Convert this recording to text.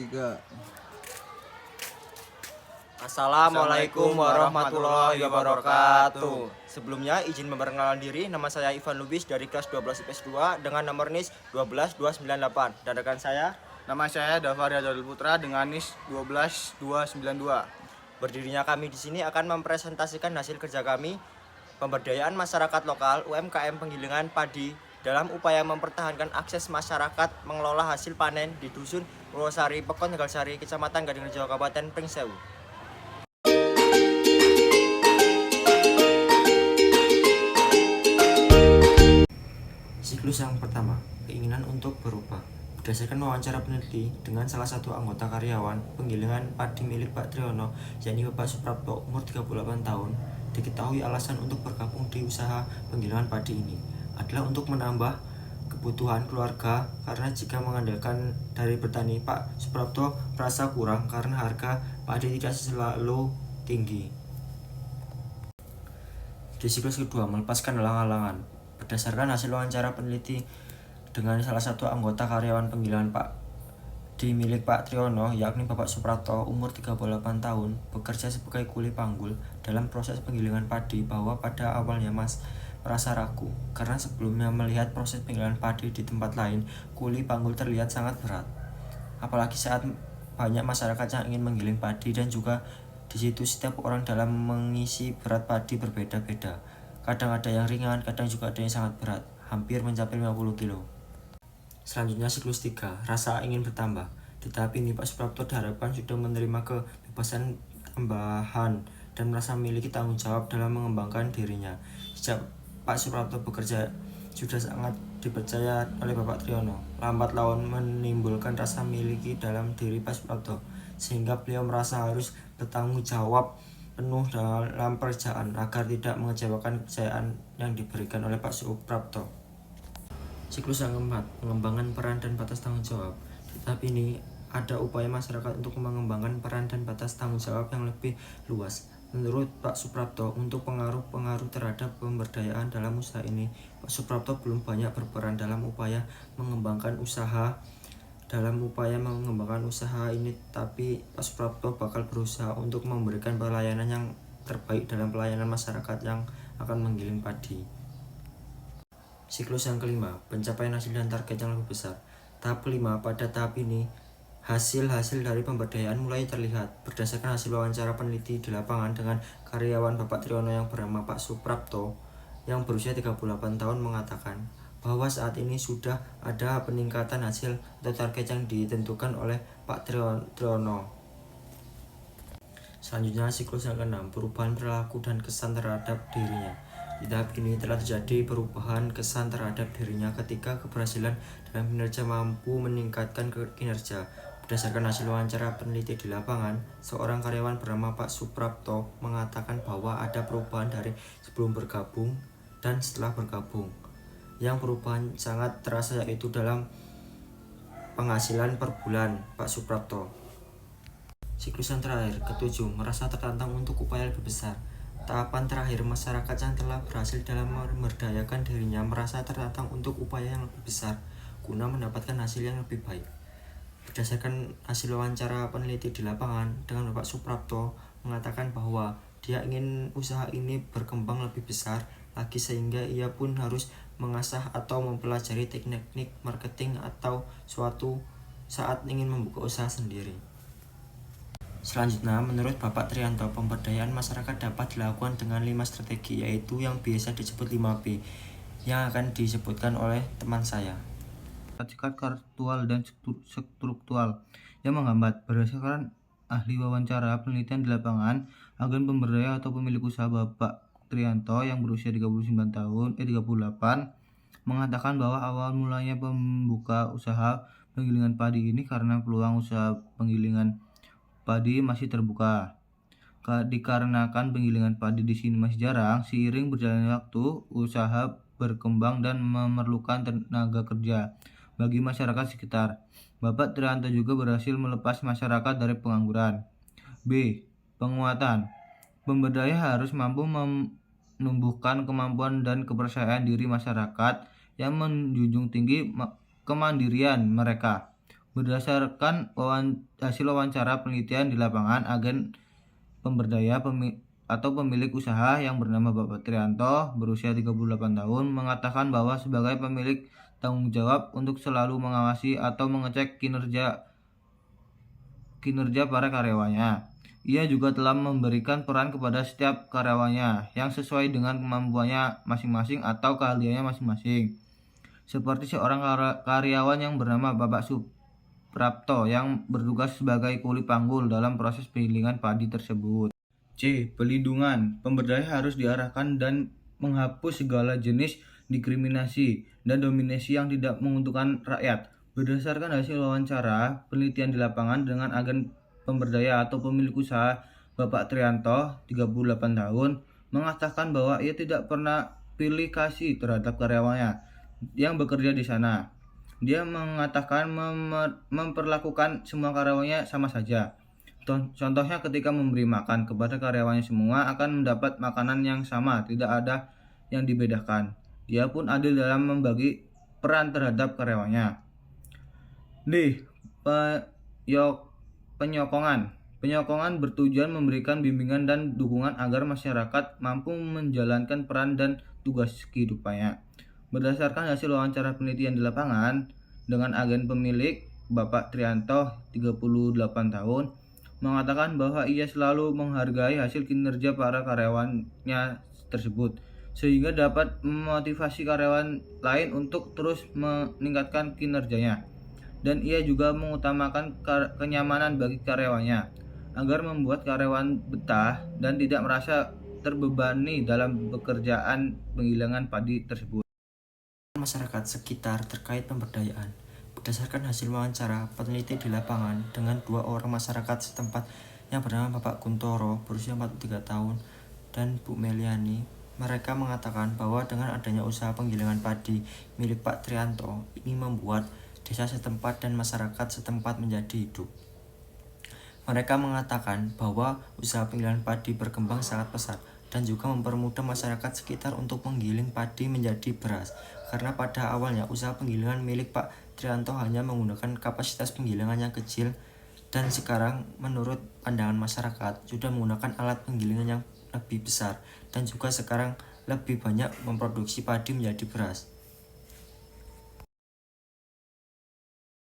3. Assalamualaikum warahmatullahi wabarakatuh. Sebelumnya izin memperkenalkan diri, nama saya Ivan Lubis dari kelas 12 IPS 2 dengan nomor NIS 12298. Dan rekan saya, nama saya Davari Adil Putra dengan NIS 12292. Berdirinya kami di sini akan mempresentasikan hasil kerja kami, pemberdayaan masyarakat lokal UMKM penggilingan padi dalam upaya mempertahankan akses masyarakat mengelola hasil panen di Dusun Purwosari, Pekon Tegalsari, Kecamatan Gadingrejo, Kabupaten Pringsewu. Siklus yang pertama, keinginan untuk berubah. Berdasarkan wawancara peneliti dengan salah satu anggota karyawan penggilingan padi milik Pak Triyono, yakni Bapak Suprapto, umur 38 tahun, diketahui alasan untuk bergabung di usaha penggilingan padi ini adalah untuk menambah kebutuhan keluarga, karena jika mengandalkan dari bertani, Pak Suprapto merasa kurang karena harga padi tidak selalu tinggi. Di siklus kedua, melepaskan halang-halangan. Berdasarkan hasil wawancara peneliti dengan salah satu anggota karyawan penggilingan padi milik Pak Triyono, yakni Bapak Suprapto, umur 38 tahun, bekerja sebagai kuli panggul dalam proses penggilingan padi, bahwa pada awalnya merasa ragu karena sebelumnya melihat proses penggilingan padi di tempat lain, kuli panggul terlihat sangat berat. Apalagi saat banyak masyarakat yang ingin menggiling padi, dan juga di situ setiap orang dalam mengisi berat padi berbeda-beda. Kadang ada yang ringan, kadang juga ada yang sangat berat, hampir mencapai 50 kilo. Selanjutnya siklus 3, rasa ingin bertambah. Di tahap ini Pak Suprapto diharapkan sudah menerima kebebasan tambahan dan merasa memiliki tanggung jawab dalam mengembangkan dirinya. Sejak Pak Suprapto bekerja sudah sangat dipercaya oleh Bapak Triyono. Lambat laun menimbulkan rasa miliki dalam diri Pak Suprapto, sehingga beliau merasa harus bertanggung jawab penuh dalam pekerjaan agar tidak mengecewakan kepercayaan yang diberikan oleh Pak Suprapto. Siklus yang keempat, pengembangan peran dan batas tanggung jawab. Di tahap ini ada upaya masyarakat untuk mengembangkan peran dan batas tanggung jawab yang lebih luas. Menurut Pak Suprapto, untuk pengaruh-pengaruh terhadap pemberdayaan dalam usaha ini, Pak Suprapto belum banyak berperan dalam upaya mengembangkan usaha ini, tapi Pak Suprapto bakal berusaha untuk memberikan pelayanan yang terbaik dalam pelayanan masyarakat yang akan menggiling padi. Siklus yang kelima, pencapaian hasil dan target yang lebih besar. Tahap kelima, pada tahap ini hasil-hasil dari pemberdayaan mulai terlihat. Berdasarkan hasil wawancara peneliti di lapangan dengan karyawan Bapak Triyono yang bernama Pak Suprapto yang berusia 38 tahun mengatakan bahwa saat ini sudah ada peningkatan hasil atau target yang ditentukan oleh Pak Triyono. Selanjutnya siklus yang keenam, perubahan perilaku dan kesan terhadap dirinya. Di tahap ini telah terjadi perubahan kesan terhadap dirinya ketika keberhasilan dalam kinerja mampu meningkatkan kinerja. Berdasarkan hasil wawancara peneliti di lapangan, seorang karyawan bernama Pak Suprapto mengatakan bahwa ada perubahan dari sebelum bergabung dan setelah bergabung. Yang perubahan sangat terasa yaitu dalam penghasilan per bulan Pak Suprapto. Siklus yang terakhir, ketujuh, merasa tertantang untuk upaya lebih besar. Tahapan terakhir, masyarakat yang telah berhasil dalam memberdayakan dirinya merasa tertantang untuk upaya yang lebih besar guna mendapatkan hasil yang lebih baik. Berdasarkan hasil wawancara peneliti di lapangan dengan Bapak Suprapto mengatakan bahwa dia ingin usaha ini berkembang lebih besar lagi, sehingga ia pun harus mengasah atau mempelajari teknik marketing atau suatu saat ingin membuka usaha sendiri. Selanjutnya, menurut Bapak Triyanto, pemberdayaan masyarakat dapat dilakukan dengan 5 strategi, yaitu yang biasa disebut 5P, yang akan disebutkan oleh teman saya. Sifat kartual dan struktural yang menghambat. Berdasarkan ahli wawancara penelitian di lapangan, agen pemberdaya atau pemilik usaha Bapak Triyanto yang berusia 38 mengatakan bahwa awal mulanya membuka usaha penggilingan padi ini karena peluang usaha penggilingan padi masih terbuka. Dikarenakan penggilingan padi di sini masih jarang, seiring berjalannya waktu, usaha berkembang dan memerlukan tenaga kerja bagi masyarakat sekitar. Bapak Triyanto juga berhasil melepas masyarakat dari pengangguran. B. Penguatan. Pemberdaya harus mampu menumbuhkan kemampuan dan kepercayaan diri masyarakat yang menjunjung tinggi kemandirian mereka Berdasarkan hasil wawancara penelitian di lapangan, agen pemberdaya atau pemilik usaha yang bernama Bapak Trianto berusia 38 tahun mengatakan bahwa sebagai pemilik tanggung jawab untuk selalu mengawasi atau mengecek kinerja para karyawannya. Ia juga telah memberikan peran kepada setiap karyawannya yang sesuai dengan kemampuannya masing-masing atau keahliannya masing-masing. Seperti seorang karyawan yang bernama Bapak Suprapto yang bertugas sebagai kuli panggul dalam proses penggilingan padi tersebut. C. Pelindungan. Pemberdaya harus diarahkan dan menghapus segala jenis diskriminasi dan dominasi yang tidak menguntungkan rakyat. Berdasarkan hasil wawancara penelitian di lapangan dengan agen pemberdaya atau pemilik usaha, Bapak Trianto, 38 tahun, mengatakan bahwa ia tidak pernah pilih kasih terhadap karyawannya yang bekerja di sana. Dia mengatakan memperlakukan semua karyawannya sama saja. Contohnya ketika memberi makan kepada karyawannya semua akan mendapat makanan yang sama, tidak ada yang dibedakan. Dia pun adil dalam membagi peran terhadap karyawannya. D. Penyokongan. Penyokongan bertujuan memberikan bimbingan dan dukungan agar masyarakat mampu menjalankan peran dan tugas kehidupannya. Berdasarkan hasil wawancara penelitian di lapangan dengan agen pemilik, Bapak Trianto, 38 tahun, mengatakan bahwa ia selalu menghargai hasil kinerja para karyawannya tersebut, sehingga dapat memotivasi karyawan lain untuk terus meningkatkan kinerjanya. Dan ia juga mengutamakan kenyamanan bagi karyawannya, agar membuat karyawan betah dan tidak merasa terbebani dalam pekerjaan penggilingan padi tersebut. Masyarakat sekitar terkait pemberdayaan. Berdasarkan hasil wawancara peneliti di lapangan dengan 2 orang masyarakat setempat yang bernama Bapak Kuntoro berusia 43 tahun dan Bu Meliani, mereka mengatakan bahwa dengan adanya usaha penggilingan padi milik Pak Trianto ini membuat desa setempat dan masyarakat setempat menjadi hidup. Mereka mengatakan bahwa usaha penggilingan padi berkembang sangat pesat dan juga mempermudah masyarakat sekitar untuk menggiling padi menjadi beras. Karena pada awalnya usaha penggilingan milik Pak Trianto hanya menggunakan kapasitas penggilingan yang kecil, dan sekarang menurut pandangan masyarakat sudah menggunakan alat penggilingan yang lebih besar dan juga sekarang lebih banyak memproduksi padi menjadi beras.